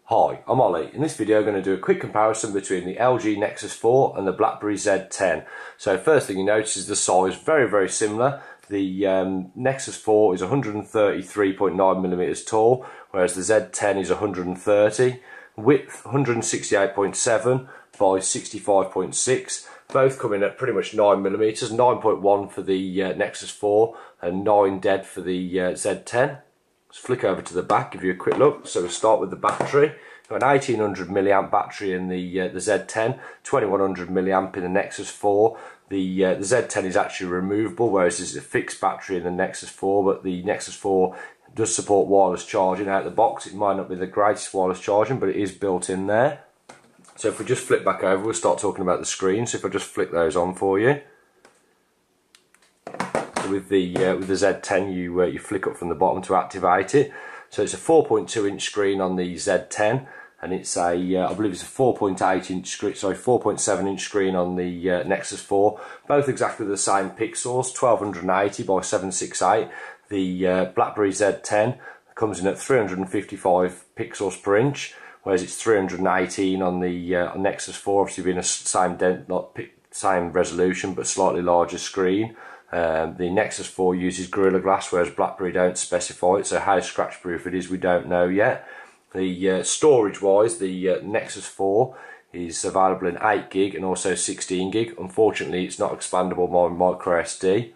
Hi, I'm Ollie. In this video I'm going to do a quick comparison between the LG Nexus 4 and the BlackBerry Z10. So first thing you notice is the size, very similar. The Nexus 4 is 133.9mm tall, whereas the Z10 is 130. Width 168.7 by 65.6. Both come in at pretty much 9mm, 9.1 for the Nexus 4 and 9 dead for the Z10. Let's flick over to the back, give you a quick look. So we'll start with the battery. Got an 1800 milliamp battery in the Z10, 2100 milliamp in the Nexus 4. The Z10 is actually removable, whereas this is a fixed battery in the Nexus 4. But the Nexus 4 does support wireless charging out of the box. It might not be the greatest wireless charging, but it is built in there. So if we just flip back over, we'll start talking about the screen. So if I just flick those on for you. With the Z10, you flick up from the bottom to activate it. So it's a 4.2 inch screen on the Z10, and it's a I believe it's a 4.8 inch screen, sorry, 4.7 inch screen on the Nexus 4. Both exactly the same pixels, 1280 by 768. The BlackBerry Z10 comes in at 355 pixels per inch, whereas it's 318 on the Nexus 4. Obviously being a same resolution but slightly larger screen. The Nexus 4 uses Gorilla Glass, whereas BlackBerry don't specify it, so how scratch proof it is we don't know yet. The storage wise, the Nexus 4 is available in 8GB and also 16GB. Unfortunately it's not expandable by micro SD.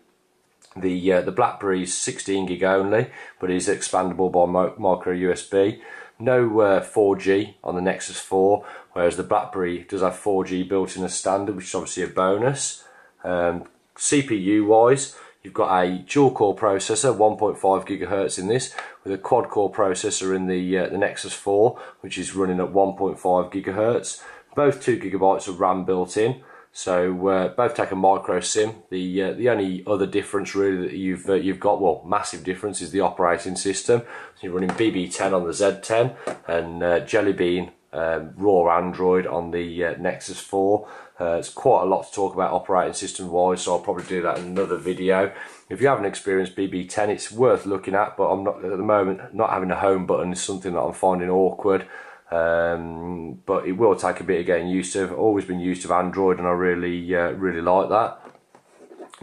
The BlackBerry is 16GB only, but is expandable by micro USB. No 4G on the Nexus 4, whereas the BlackBerry does have 4G built in as standard, which is obviously a bonus. CPU wise, you've got a dual core processor, 1.5 GHz in this, with a quad core processor in the Nexus 4, which is running at 1.5 GHz. Both 2GB of RAM built in, so both take a micro SIM. The only other difference really that you've got, well, massive difference, is the operating system. So you're running BB10 on the Z10 and Jelly Bean raw Android on the Nexus 4. It's quite a lot to talk about operating system wise, so I'll probably do that in another video. If you haven't experienced BB10, it's worth looking at, but I'm not at the moment. Not having a home button is something that I'm finding awkward, but it will take a bit of getting used to. I've always been used to Android, and I really like that.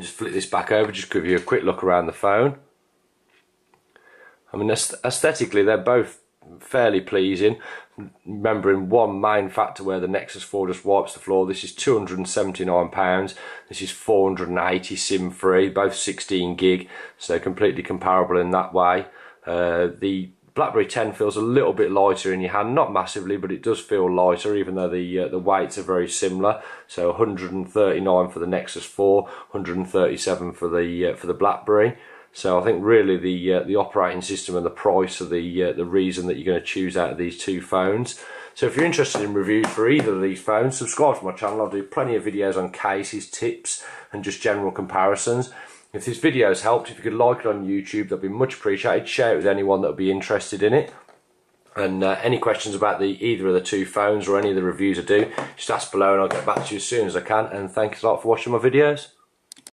Just flip this back over, just give you a quick look around the phone. I mean, aesthetically they're both fairly pleasing. Remembering one main factor where the Nexus 4 just wipes the floor, this is £279, this is 480 SIM free, both 16GB, so completely comparable in that way. The BlackBerry 10 feels a little bit lighter in your hand, not massively, but it does feel lighter, even though the weights are very similar. So 139 for the Nexus 4, 137 for the BlackBerry. So I think really the operating system and the price are the reason that you're going to choose out of these two phones. So if you're interested in reviews for either of these phones, subscribe to my channel. I'll do plenty of videos on cases, tips and just general comparisons. If this video has helped, if you could like it on YouTube, that'd be much appreciated. Share it with anyone that would be interested in it. And any questions about either of the two phones or any of the reviews I do, just ask below and I'll get back to you as soon as I can. And thanks a lot for watching my videos.